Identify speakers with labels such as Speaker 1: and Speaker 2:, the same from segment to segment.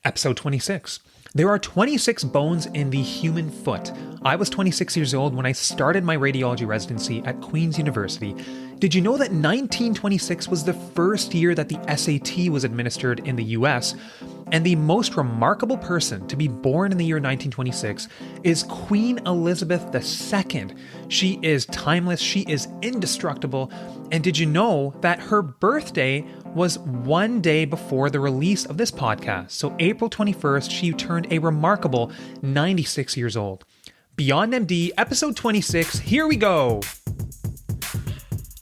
Speaker 1: Episode 26. There are 26 bones in the human foot. I was 26 years old when I started my radiology residency at Queen's University. Did you know that 1926 was the first year that the SAT was administered in the US? And the most remarkable person to be born in the year 1926 is Queen Elizabeth II. She is timeless, she is indestructible, and did you know that her birthday was one day before the release of this podcast? So April 21st, she turned a remarkable 96 years old. Beyond MD, episode 26, here we go!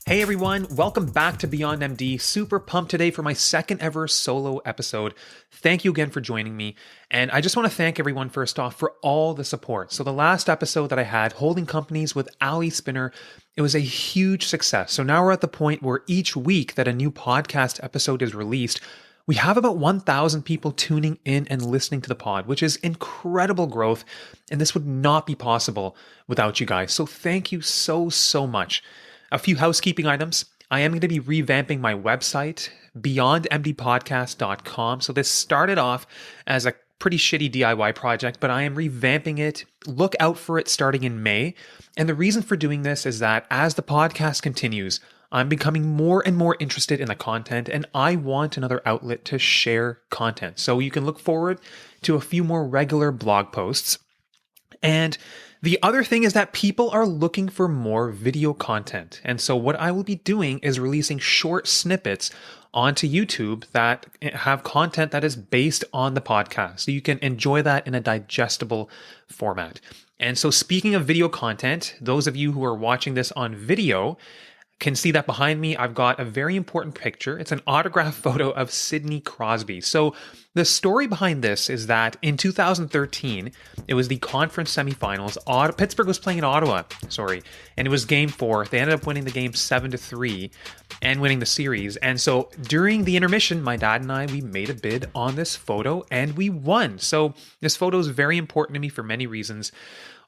Speaker 1: Hey everyone, welcome back to Beyond MD. Super pumped today for my second ever solo episode. Thank you again for joining me. And I just want to thank everyone first off for all the support. So the last episode that I had, Holding Companies with Ali Spinner, it was a huge success. So now we're at the point where each week that a new podcast episode is released, we have about 1,000 people tuning in and listening to the pod, which is incredible growth. And this would not be possible without you guys. So thank you so much. A few housekeeping items. I am going to be revamping my website, beyondmdpodcast.com. So this started off as a pretty shitty DIY project, but I am revamping it. Look out for it starting in May. And the reason for doing this is that as the podcast continues, I'm becoming more and more interested in the content, and I want another outlet to share content. So you can look forward to a few more regular blog posts. And the other thing is that people are looking for more video content. And so what I will be doing is releasing short snippets onto YouTube that have content that is based on the podcast. So you can enjoy that in a digestible format. And so speaking of video content, those of you who are watching this on video can see that behind me, I've got a very important picture. It's an autograph photo of Sidney Crosby. So the story behind this is that in 2013, it was the conference semifinals. Pittsburgh was playing in Ottawa, and it was game 4. They ended up winning the game 7-3 and winning the series. And so during the intermission, my dad and I, we made a bid on this photo and we won. So this photo is very important to me for many reasons.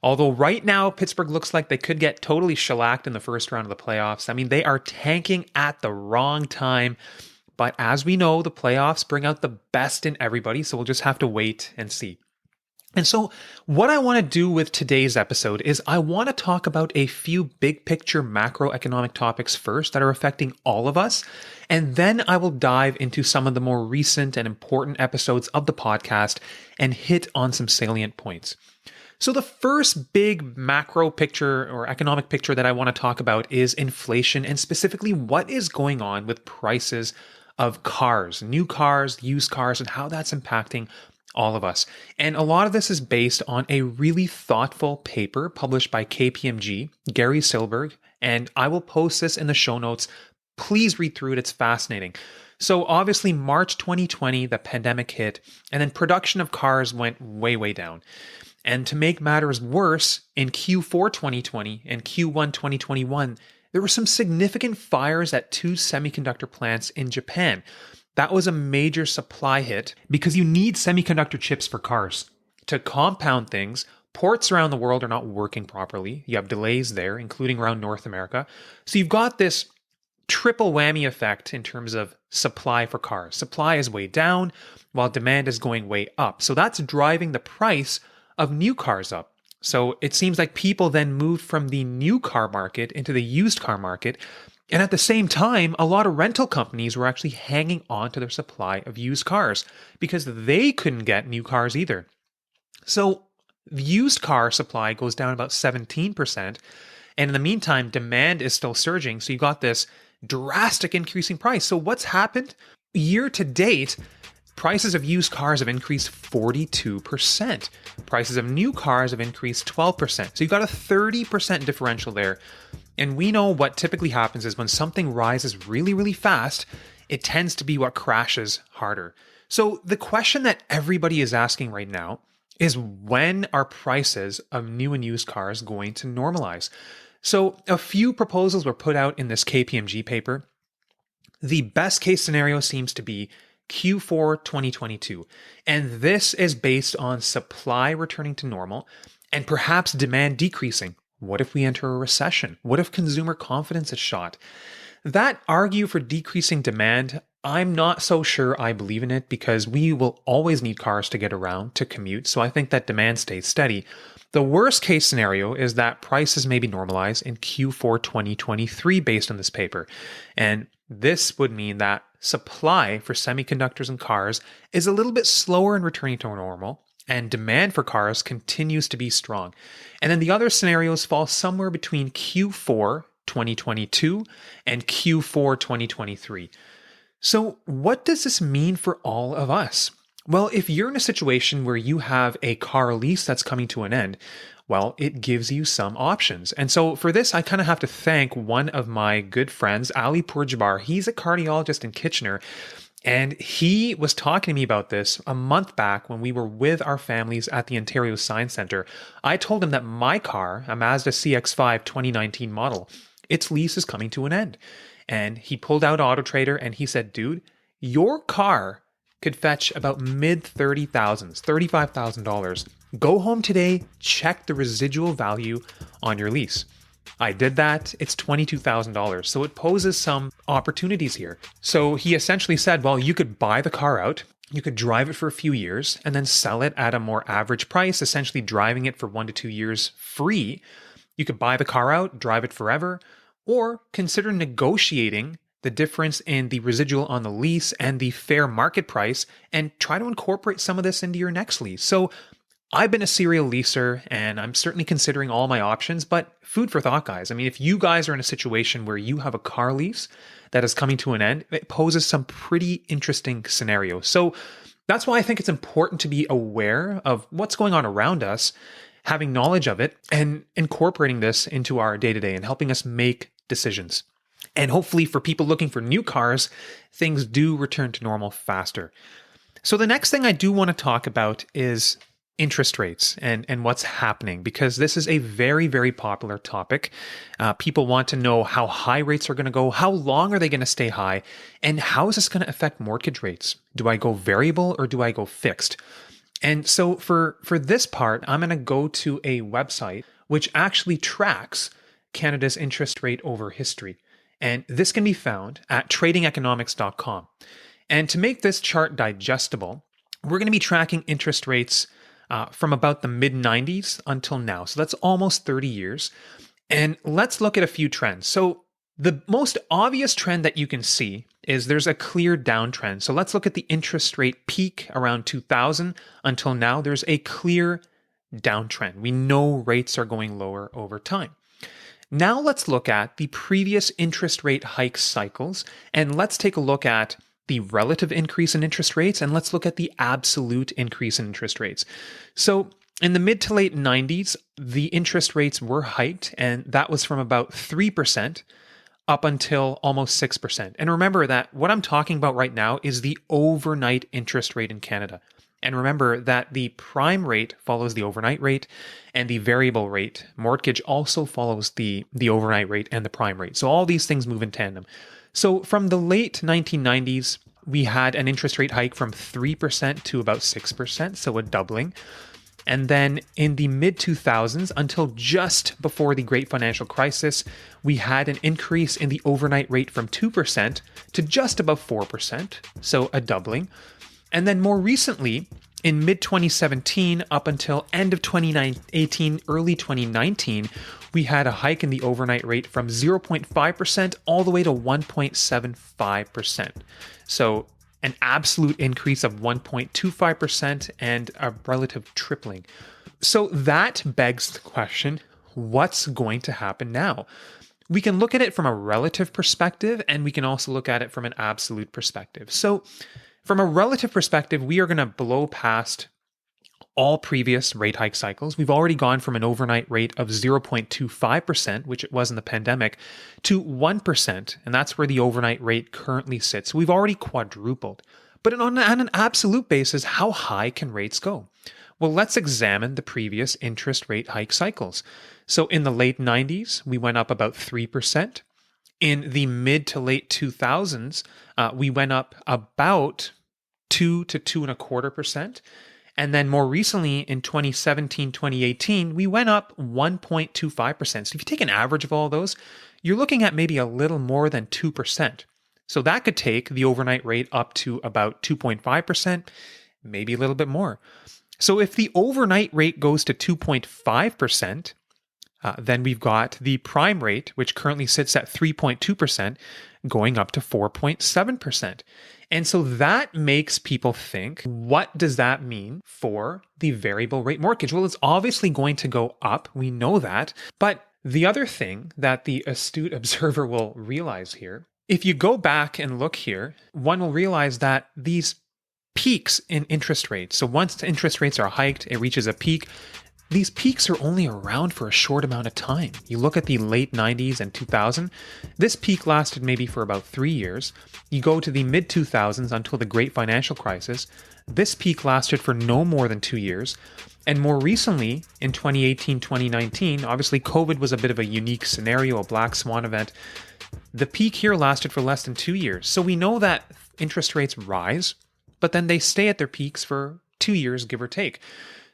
Speaker 1: Although right now, Pittsburgh looks like they could get totally shellacked in the first round of the playoffs. I mean, they are tanking at the wrong time. But as we know, the playoffs bring out the best in everybody, so we'll just have to wait and see. And so what I want to do with today's episode is I want to talk about a few big picture macroeconomic topics first that are affecting all of us. And then I will dive into some of the more recent and important episodes of the podcast and hit on some salient points. So the first big macro picture or economic picture that I want to talk about is inflation, and specifically what is going on with prices of cars, new cars, used cars, and how that's impacting all of us. And a lot of this is based on a really thoughtful paper published by KPMG, Gary Silberg, and I will post this in the show notes. Please read through it. It's fascinating. So obviously March 2020, the pandemic hit, and then production of cars went way down. And to make matters worse, in Q4 2020 and Q1 2021, there were some significant fires at 2 semiconductor plants in Japan. That was a major supply hit because you need semiconductor chips for cars. To compound things, ports around the world are not working properly. You have delays there, including around North America. So you've got this triple whammy effect in terms of supply for cars. Supply is way down while demand is going way up. So that's driving the price of new cars up. So it seems like people then moved from the new car market into the used car market. And at the same time, a lot of rental companies were actually hanging on to their supply of used cars because they couldn't get new cars either. So the used car supply goes down about 17%. And in the meantime, demand is still surging. So you got this drastic increasing price. So what's happened? Year to date, prices of used cars have increased 42%. Prices of new cars have increased 12%. So you've got a 30% differential there. And we know what typically happens is when something rises really fast, it tends to be what crashes harder. So the question that everybody is asking right now is, when are prices of new and used cars going to normalize? So a few proposals were put out in this KPMG paper. The best case scenario seems to be Q4 2022. And this is based on supply returning to normal and perhaps demand decreasing. What if we enter a recession? What if consumer confidence is shot? That argue for decreasing demand I'm not so sure I believe in it because we will always need cars to get around, to commute. So I think that demand stays steady. The worst case scenario is that prices maybe normalize in Q4 2023 based on this paper. And this would mean that supply for semiconductors and cars is a little bit slower in returning to normal, and demand for cars continues to be strong. And then the other scenarios fall somewhere between Q4 2022 and Q4 2023. So, what does this mean for all of us? Well, if you're in a situation where you have a car lease that's coming to an end, well, it gives you some options. And so for this, I kind of have to thank one of my good friends, Ali Purjabar. He's a cardiologist in Kitchener. And he was talking to me about this a month back when we were with our families at the Ontario Science Centre. I told him that my car, a Mazda CX-5 2019 model, its lease is coming to an end. And he pulled out Auto Trader and he said, dude, your car could fetch about mid 30,000s, $35,000. Go home today, check the residual value on your lease. I did that. It's $22,000. So it poses some opportunities here. So he essentially said, well, you could buy the car out, you could drive it for a few years and then sell it at a more average price, essentially driving it for 1 to 2 years free. You could buy the car out, drive it forever, or consider negotiating the difference in the residual on the lease and the fair market price and try to incorporate some of this into your next lease. So I've been a serial leaser and I'm certainly considering all my options, but food for thought, guys. I mean, if you guys are in a situation where you have a car lease that is coming to an end, it poses some pretty interesting scenarios. So that's why I think it's important to be aware of what's going on around us, having knowledge of it, and incorporating this into our day-to-day and helping us make decisions. And hopefully for people looking for new cars, things do return to normal faster. So the next thing I do want to talk about is interest rates and what's happening, because this is a very, very popular topic. People want to know how high rates are going to go, how long are they going to stay high, and how is this going to affect mortgage rates? Do I go variable or do I go fixed? And so for this part, I'm going to go to a website which actually tracks Canada's interest rate over history. And this can be found at tradingeconomics.com. And to make this chart digestible, we're going to be tracking interest rates from about the mid-90s until now. So that's almost 30 years. And let's look at a few trends. So the most obvious trend that you can see is there's a clear downtrend. So let's look at the interest rate peak around 2000 until now. There's a clear downtrend. We know rates are going lower over time. Now let's look at the previous interest rate hike cycles, and let's take a look at the relative increase in interest rates, and let's look at the absolute increase in interest rates. So in the mid to late 90s, the interest rates were hiked, and that was from about 3% up until almost 6%. And remember that what I'm talking about right now is the overnight interest rate in Canada. And remember that the prime rate follows the overnight rate, and the variable rate mortgage also follows the overnight rate and the prime rate. So all these things move in tandem. So from the late 1990s, we had an interest rate hike from 3% to about 6%, so a doubling. And then in the mid 2000s, until just before the Great Financial Crisis, we had an increase in the overnight rate from 2% to just above 4%, so a doubling. And then more recently, in mid 2017 up until end of 2018, early 2019, we had a hike in the overnight rate from 0.5% all the way to 1.75%. So an absolute increase of 1.25% and a relative tripling. So that begs the question, what's going to happen now? We can look at it from a relative perspective, and we can also look at it from an absolute perspective. So from a relative perspective, we are going to blow past all previous rate hike cycles. We've already gone from an overnight rate of 0.25%, which it was in the pandemic, to 1%, and that's where the overnight rate currently sits. So we've already quadrupled. But on an absolute basis, how high can rates go? Well, let's examine the previous interest rate hike cycles. So in the late 90s, we went up about 3%. In the mid to late 2000s, we went up about 2 to 2.25%. And then more recently in 2017, 2018, we went up 1.25%. So if you take an average of all those, you're looking at maybe a little more than 2%. So that could take the overnight rate up to about 2.5%, maybe a little bit more. So if the overnight rate goes to 2.5%, then we've got the prime rate, which currently sits at 3.2%, going up to 4.7%. And so that makes people think, what does that mean for the variable rate mortgage? Well, it's obviously going to go up. We know that. But the other thing that the astute observer will realize here, if you go back and look here, one will realize that these peaks in interest rates, so once the interest rates are hiked, it reaches a peak. These peaks are only around for a short amount of time. You look at the late 90s and 2000, this peak lasted maybe for about 3 years. You go to the mid 2000s until the great financial crisis, this peak lasted for no more than 2 years. And more recently, in 2018, 2019, obviously COVID was a bit of a unique scenario, a black swan event. The peak here lasted for less than 2 years. So we know that interest rates rise, but then they stay at their peaks for 2 years, give or take.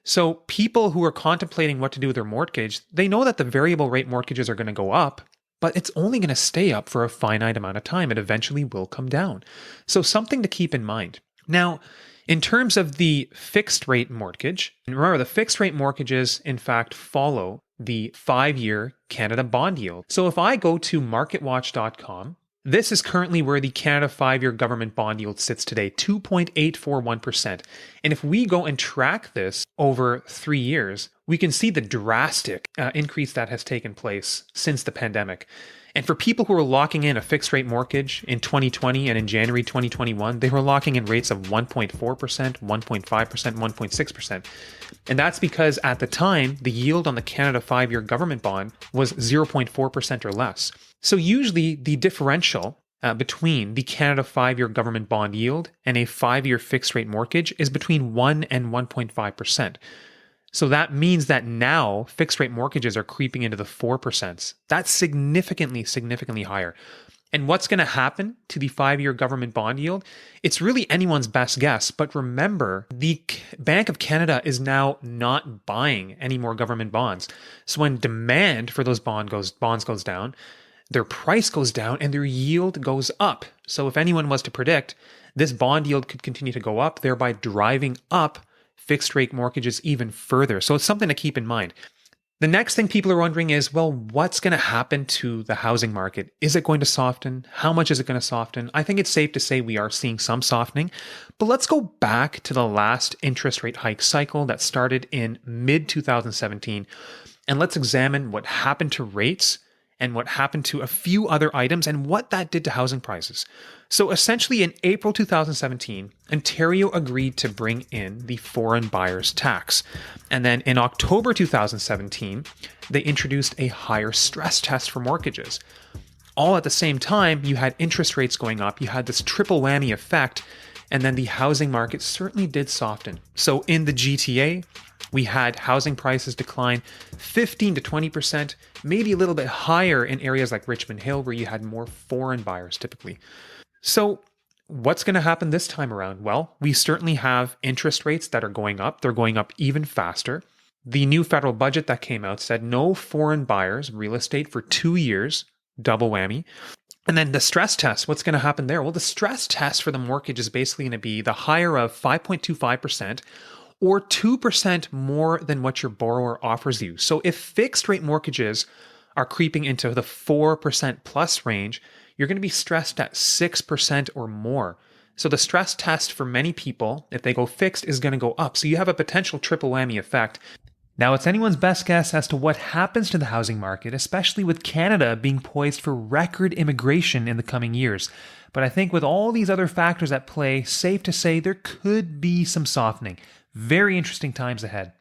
Speaker 1: So people who are contemplating what to do with their mortgage, they know that the variable rate mortgages are going to go up, but it's only going to stay up for a finite amount of time. It eventually will come down. So something to keep in mind. Now, in terms of the fixed rate mortgage, remember the fixed rate mortgages, in fact, follow the 5-year Canada bond yield. So if I go to marketwatch.com, this is currently where the Canada 5-year government bond yield sits today, 2.841%. And if we go and track this over 3 years, we can see the drastic increase that has taken place since the pandemic. And for people who are locking in a fixed rate mortgage in 2020 and in January 2021, they were locking in rates of 1.4%, 1.5%, 1.6%. And that's because at the time, the yield on the Canada 5-year government bond was 0.4% or less. So usually the differential between the Canada 5-year government bond yield and a 5-year fixed rate mortgage is between 1 and 1.5%. So that means that now fixed rate mortgages are creeping into the 4%. That's significantly, significantly higher. And what's going to happen to the 5-year government bond yield? It's really anyone's best guess. But remember, the Bank of Canada is now not buying any more government bonds. So when demand for those bonds goes down, their price goes down and their yield goes up. So if anyone was to predict, this bond yield could continue to go up, thereby driving up fixed rate mortgages even further. So it's something to keep in mind. The next thing people are wondering is, well, what's going to happen to the housing market? Is it going to soften? How much is it going to soften? I think it's safe to say we are seeing some softening, but let's go back to the last interest rate hike cycle that started in mid 2017, and let's examine what happened to rates and what happened to a few other items and what that did to housing prices. So essentially in April 2017, Ontario agreed to bring in the foreign buyers tax. And then in October 2017, they introduced a higher stress test for mortgages. All at the same time, you had interest rates going up, you had this triple whammy effect, and then the housing market certainly did soften. So in the GTA, we had housing prices decline 15 to 20%, maybe a little bit higher in areas like Richmond Hill, where you had more foreign buyers typically. So what's going to happen this time around? Well, we certainly have interest rates that are going up. They're going up even faster. The new federal budget that came out said no foreign buyers, real estate for 2 years, double whammy. And then the stress test, what's going to happen there? Well, the stress test for the mortgage is basically going to be the higher of 5.25% or 2% more than what your borrower offers you. So if fixed rate mortgages are creeping into the 4% plus range, you're going to be stressed at 6% or more. So the stress test for many people, if they go fixed, is going to go up. So you have a potential triple whammy effect. Now, it's anyone's best guess as to what happens to the housing market, especially with Canada being poised for record immigration in the coming years. But I think with all these other factors at play, safe to say there could be some softening. Very interesting times ahead.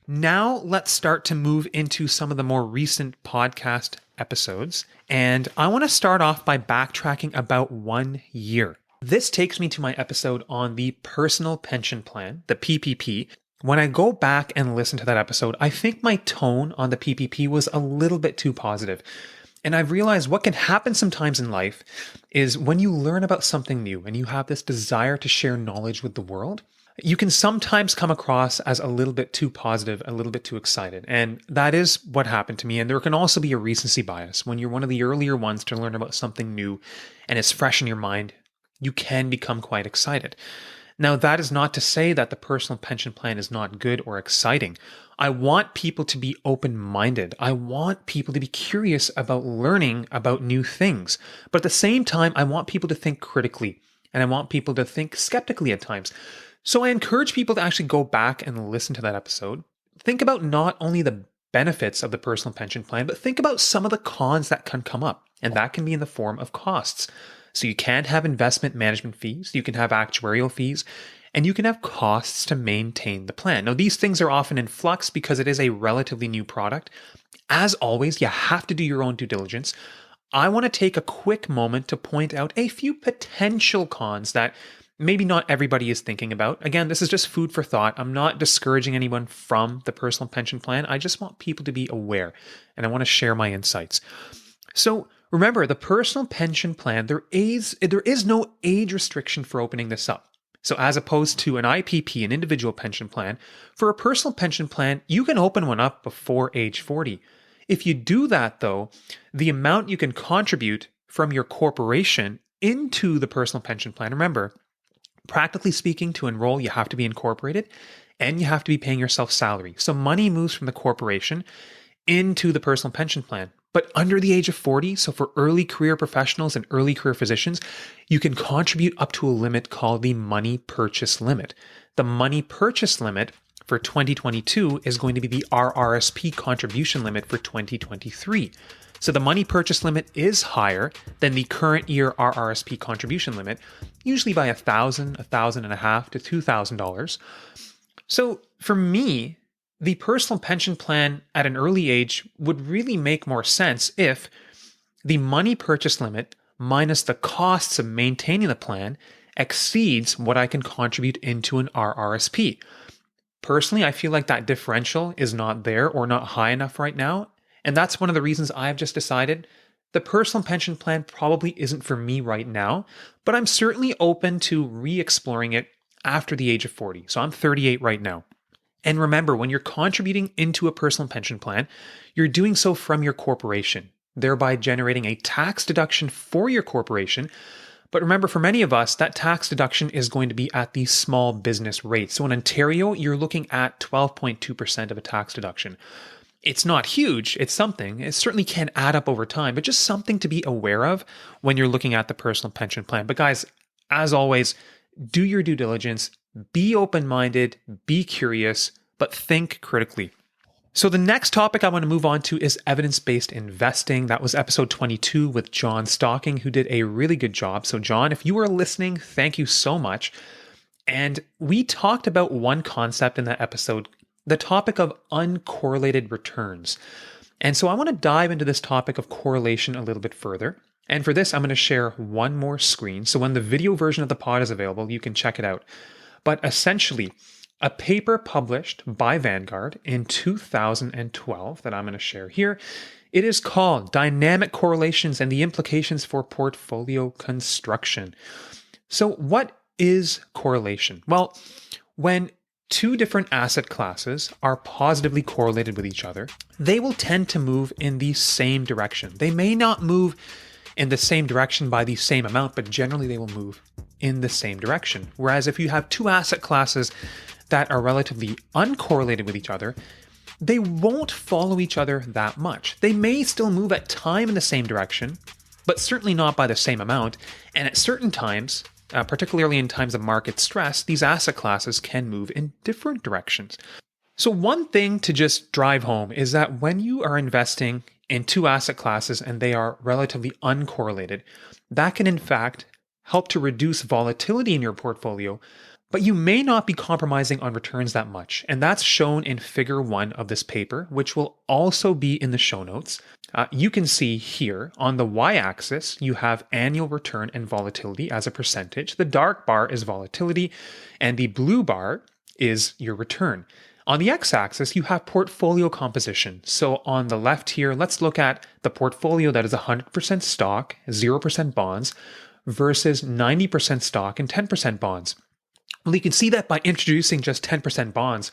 Speaker 1: Now, let's start to move into some of the more recent podcast episodes. And I want to start off by backtracking about 1 year. This takes me to my episode on the personal pension plan, the PPP. When I go back and listen to that episode, I think my tone on the PPP was a little bit too positive. And I've realized what can happen sometimes in life is when you learn about something new and you have this desire to share knowledge with the world, You can sometimes come across as a little bit too positive, a little bit too excited. And that is what happened to me. And there can also be a recency bias. When you're one of the earlier ones to learn about something new and it's fresh in your mind, you can become quite excited. Now, that is not to say that the personal pension plan is not good or exciting. I want people to be open-minded. I want people to be curious about learning about new things. But at the same time, I want people to think critically, and I want people to think skeptically at times. So I encourage people to actually go back and listen to that episode. Think about not only the benefits of the personal pension plan, but think about some of the cons that can come up. And that can be in the form of costs. So you can have investment management fees, you can have actuarial fees, and you can have costs to maintain the plan. Now, these things are often in flux because it is a relatively new product. As always, you have to do your own due diligence. I want to take a quick moment to point out a few potential cons that maybe not everybody is thinking about. Again, this is just food for thought. I'm not discouraging anyone from the personal pension plan. I just want people to be aware, and I want to share my insights. So remember, the personal pension plan, there is no age restriction for opening this up. So as opposed to an IPP, an individual pension plan, for a personal pension plan, you can open one up before age 40. If you do that, though, the amount you can contribute from your corporation into the personal pension plan, remember, practically speaking, to enroll, you have to be incorporated and you have to be paying yourself salary. So money moves from the corporation into the personal pension plan. But under the age of 40, so for early career professionals and early career physicians, you can contribute up to a limit called the money purchase limit. The money purchase limit for 2022 is going to be the RRSP contribution limit for 2023. So the money purchase limit is higher than the current year RRSP contribution limit, usually by $1,000, $1,500 to $2,000. So for me, the personal pension plan at an early age would really make more sense if the money purchase limit minus the costs of maintaining the plan exceeds what I can contribute into an RRSP. Personally, I feel like that differential is not there or not high enough right now. And that's one of the reasons I've just decided the personal pension plan probably isn't for me right now, but I'm certainly open to re-exploring it after the age of 40. So I'm 38 right now. And remember, when you're contributing into a personal pension plan, you're doing so from your corporation, thereby generating a tax deduction for your corporation. But remember, for many of us, that tax deduction is going to be at the small business rate. So in Ontario, you're looking at 12.2% of a tax deduction. It's not huge, it's something. It certainly can add up over time, but just something to be aware of when you're looking at the personal pension plan. But guys, as always, do your due diligence, be open-minded, be curious, but think critically. So the next topic I want to move on to is evidence-based investing. That was episode 22 with John Stocking, who did a really good job. So John, if you are listening, thank you so much. And we talked about one concept in that episode, the topic of uncorrelated returns. And so I want to dive into this topic of correlation a little bit further. And for this, I'm going to share one more screen. So when the video version of the pod is available, you can check it out. But essentially, a paper published by Vanguard in 2012 that I'm going to share here, it is called Dynamic Correlations and the Implications for Portfolio Construction. So what is correlation? Well, when two different asset classes are positively correlated with each other, they will tend to move in the same direction. They may not move in the same direction by the same amount, but generally they will move in the same direction. Whereas if you have two asset classes that are relatively uncorrelated with each other, they won't follow each other that much. They may still move at time in the same direction, but certainly not by the same amount. And at certain times, particularly in times of market stress, these asset classes can move in different directions. So one thing to just drive home is that when you are investing in two asset classes and they are relatively uncorrelated, that can in fact help to reduce volatility in your portfolio, but you may not be compromising on returns that much. And that's shown in figure 1 of this paper, which will also be in the show notes. You can see here on the y-axis, you have annual return and volatility as a percentage. The dark bar is volatility, and the blue bar is your return. On the x-axis, you have portfolio composition. So on the left here, let's look at the portfolio that is 100% stock, 0% bonds, versus 90% stock and 10% bonds. Well, you can see that by introducing just 10% bonds,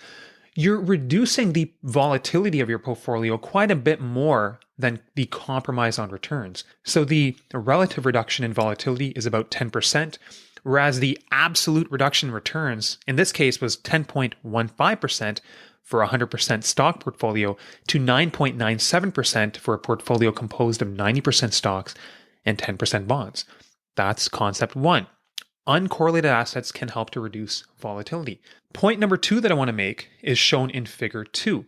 Speaker 1: you're reducing the volatility of your portfolio quite a bit more than the compromise on returns. So the relative reduction in volatility is about 10%, whereas the absolute reduction in returns, in this case, was 10.15% for a 100% stock portfolio to 9.97% for a portfolio composed of 90% stocks and 10% bonds. That's concept one. Uncorrelated assets can help to reduce volatility. Point number 2 that I want to make is shown in figure 2.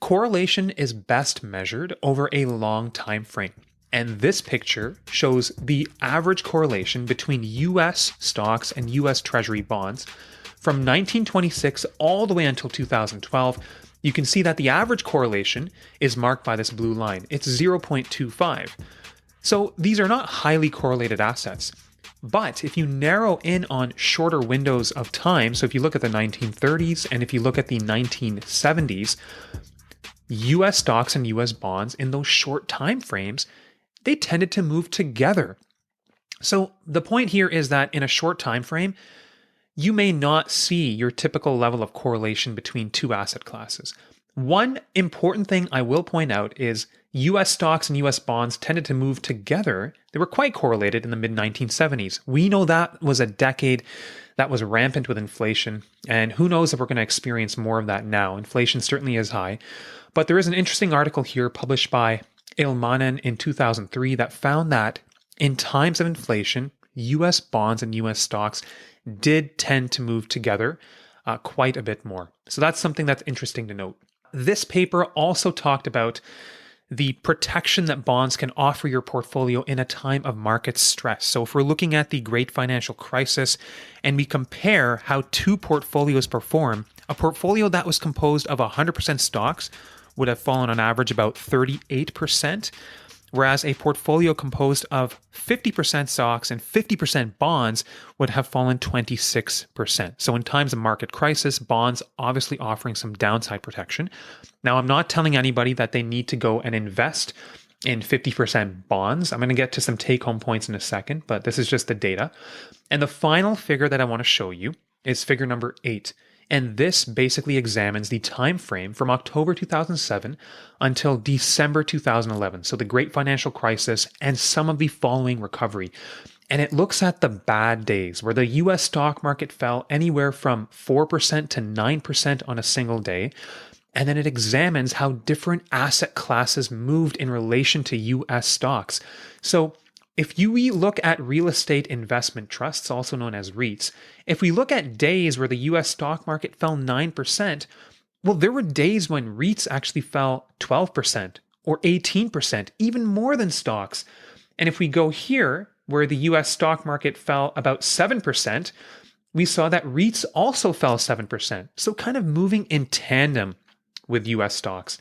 Speaker 1: Correlation is best measured over a long time frame. And this picture shows the average correlation between US stocks and US Treasury bonds from 1926 all the way until 2012. You can see that the average correlation is marked by this blue line. It's 0.25. So these are not highly correlated assets. But if you narrow in on shorter windows of time, so if you look at the 1930s and if you look at the 1970s, US stocks and US bonds in those short time frames, they tended to move together. So the point here is that in a short time frame, you may not see your typical level of correlation between two asset classes. One important thing I will point out is US stocks and US bonds tended to move together. They were quite correlated in the mid-1970s. We know that was a decade that was rampant with inflation, and who knows if we're going to experience more of that now. Inflation certainly is high. But there is an interesting article here published by Ilmanen in 2003 that found that in times of inflation, US bonds and US stocks did tend to move together quite a bit more. So that's something that's interesting to note. This paper also talked about the protection that bonds can offer your portfolio in a time of market stress. So if we're looking at the great financial crisis and we compare how two portfolios perform, a portfolio that was composed of 100% stocks would have fallen on average about 38%, whereas a portfolio composed of 50% stocks and 50% bonds would have fallen 26%. So in times of market crisis, bonds obviously offering some downside protection. Now, I'm not telling anybody that they need to go and invest in 50% bonds. I'm going to get to some take-home points in a second, but this is just the data. And the final figure that I want to show you is figure number 8. And this basically examines the time frame from October 2007 until December 2011. So the great financial crisis and some of the following recovery. And it looks at the bad days where the US stock market fell anywhere from 4% to 9% on a single day. And then it examines how different asset classes moved in relation to US stocks. So if you look at real estate investment trusts, also known as REITs, if we look at days where the US stock market fell 9%, well, there were days when REITs actually fell 12% or 18%, even more than stocks. And if we go here, where the US stock market fell about 7%, we saw that REITs also fell 7%. So kind of moving in tandem with US stocks.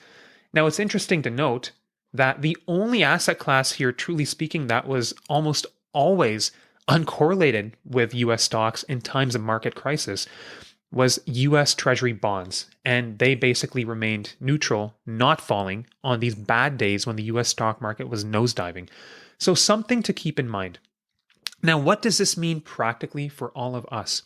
Speaker 1: Now, it's interesting to note that the only asset class here, truly speaking, that was almost always uncorrelated with US stocks in times of market crisis was US Treasury bonds. And they basically remained neutral, not falling on these bad days when the US stock market was nosediving. So something to keep in mind. Now, what does this mean practically for all of us?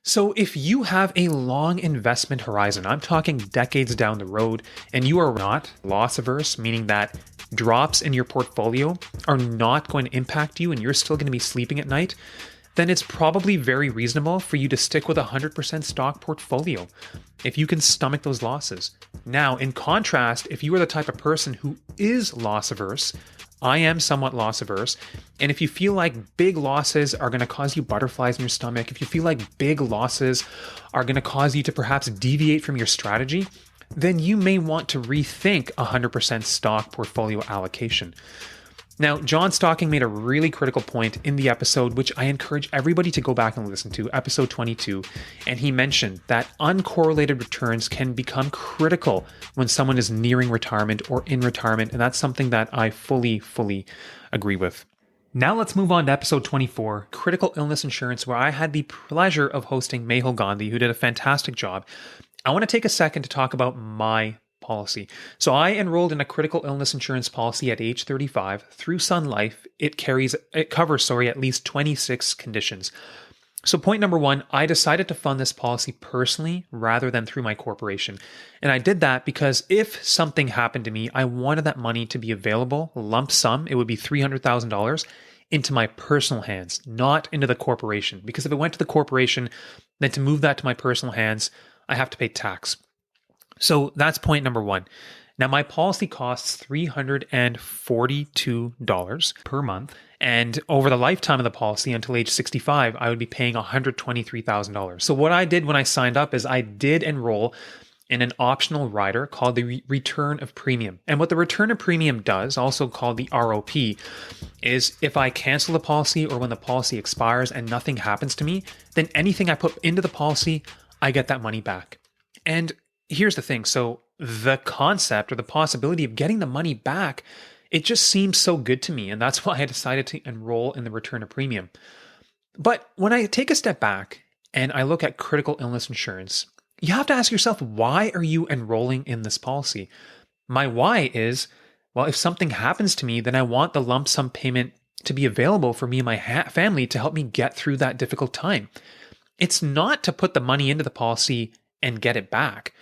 Speaker 1: So if you have a long investment horizon, I'm talking decades down the road, and you are not loss averse, meaning that drops in your portfolio are not going to impact you and you're still going to be sleeping at night, then it's probably very reasonable for you to stick with a 100% stock portfolio if you can stomach those losses. Now, in contrast, if you are the type of person who is loss averse, I am somewhat loss averse. And if you feel like big losses are going to cause you butterflies in your stomach, if you feel like big losses are going to cause you to perhaps deviate from your strategy, then you may want to rethink 100% stock portfolio allocation. Now, John Stocking made a really critical point in the episode, which I encourage everybody to go back and listen to, episode 22. And he mentioned that uncorrelated returns can become critical when someone is nearing retirement or in retirement. And that's something that I fully agree with. Now let's move on to episode 24, Critical Illness Insurance, where I had the pleasure of hosting Mehul Gandhi, who did a fantastic job. I want to take a second to talk about my policy. So I enrolled in a critical illness insurance policy at age 35 through Sun Life. It covers at least 26 conditions. So point number one, I decided to fund this policy personally rather than through my corporation. And I did that because if something happened to me, I wanted that money to be available, lump sum, it would be $300,000 into my personal hands, not into the corporation. Because if it went to the corporation, then to move that to my personal hands, I have to pay tax. So that's point number one. Now, my policy costs $342 per month. And over the lifetime of the policy until age 65, I would be paying $123,000. So what I did when I signed up is I did enroll in an optional rider called the return of premium. And what the return of premium does, also called the ROP, is if I cancel the policy or when the policy expires and nothing happens to me, then anything I put into the policy, I get that money back. And here's the thing. So the concept or the possibility of getting the money back, it just seems so good to me. And that's why I decided to enroll in the return of premium. But when I take a step back and I look at critical illness insurance, you have to ask yourself, why are you enrolling in this policy? My why is, well, if something happens to me, then I want the lump sum payment to be available for me and my family to help me get through that difficult time. It's not to put the money into the policy and get it back.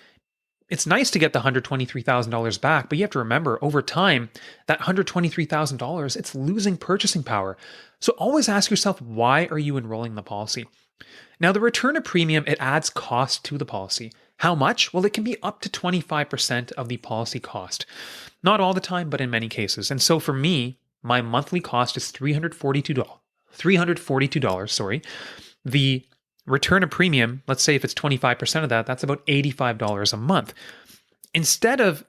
Speaker 1: It's nice to get the $123,000 back, but you have to remember over time, that $123,000, it's losing purchasing power. So always ask yourself, why are you enrolling in the policy? Now, the return of premium, it adds cost to the policy. How much? Well, it can be up to 25% of the policy cost. Not all the time, but in many cases. And so for me, my monthly cost is $342. The return of premium, let's say if it's 25% of that, that's about $85 a month. Instead of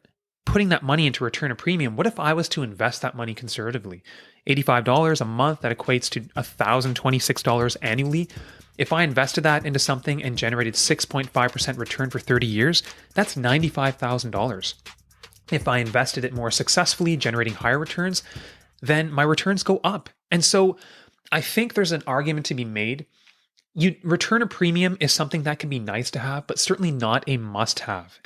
Speaker 1: putting that money into return of premium, what if I was to invest that money conservatively? $85 a month, that equates to $1,026 annually. If I invested that into something and generated 6.5% return for 30 years, that's $95,000. If I invested it more successfully, generating higher returns, then my returns go up. And so I think there's an argument to be made. Return a premium is something that can be nice to have, but certainly not a must-have.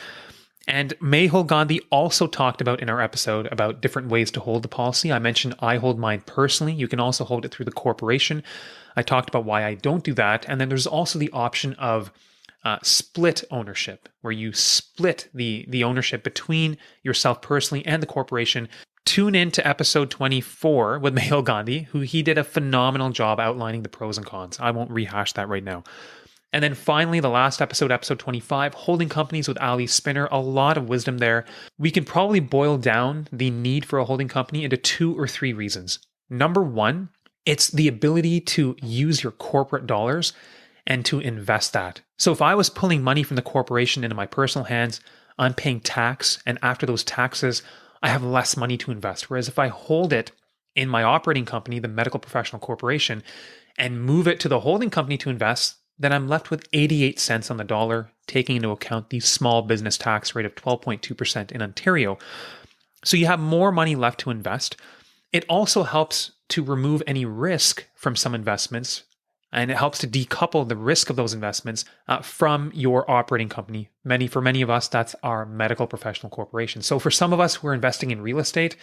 Speaker 1: And Mehul Gandhi also talked about in our episode about different ways to hold the policy. I mentioned I hold mine personally. You can also hold it through the corporation. I talked about why I don't do that. And then there's also the option of split ownership, where you split the ownership between yourself personally and the corporation. Tune in to episode 24 with Mehul Gandhi, who he did a phenomenal job outlining the pros and cons. I won't rehash that right now. And then finally, the last episode, episode 25, holding companies with Ali Spinner, a lot of wisdom there. We can probably boil down the need for a holding company into 2 or 3 reasons. Number one, it's the ability to use your corporate dollars and to invest that. So if I was pulling money from the corporation into my personal hands, I'm paying tax, and after those taxes, I have less money to invest. Whereas if I hold it in my operating company, the Medical Professional Corporation, and move it to the holding company to invest, then I'm left with 88 cents on the dollar, taking into account the small business tax rate of 12.2% in Ontario. So you have more money left to invest. It also helps to remove any risk from some investments, and it helps to decouple the risk of those investments from your operating company. For many of us, that's our Medical Professional Corporation. So for some of us who are investing in real estate,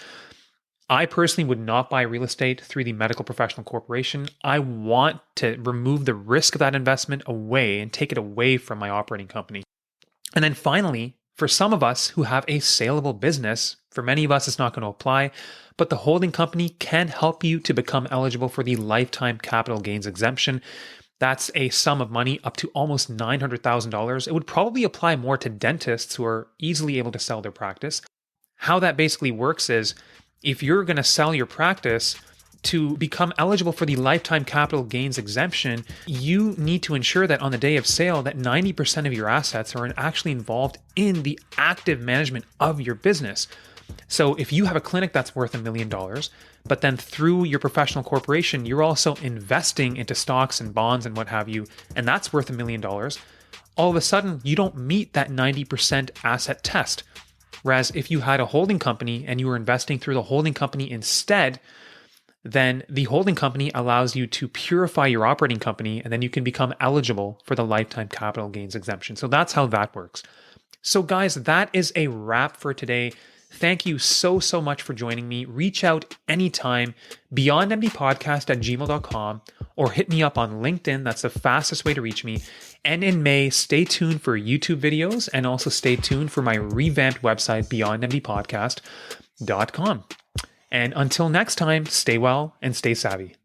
Speaker 1: I personally would not buy real estate through the Medical Professional Corporation. I want to remove the risk of that investment away and take it away from my operating company. And then finally, for some of us who have a saleable business, for many of us, it's not going to apply, but the holding company can help you to become eligible for the lifetime capital gains exemption. That's a sum of money up to almost $900,000. It would probably apply more to dentists who are easily able to sell their practice. How that basically works is, if you're going to sell your practice, to become eligible for the lifetime capital gains exemption, you need to ensure that on the day of sale that 90% of your assets are actually involved in the active management of your business. So if you have a clinic that's worth $1 million, but then through your professional corporation, you're also investing into stocks and bonds and what have you, and that's worth $1 million, all of a sudden you don't meet that 90% asset test. Whereas if you had a holding company and you were investing through the holding company instead, then the holding company allows you to purify your operating company, and then you can become eligible for the lifetime capital gains exemption. So that's how that works. So guys, that is a wrap for today. Thank you so much for joining me. Reach out anytime, beyondmdpodcast@gmail.com, or hit me up on LinkedIn. That's the fastest way to reach me. And in May, stay tuned for YouTube videos and also stay tuned for my revamped website, beyondmdpodcast.com. And until next time, stay well and stay savvy.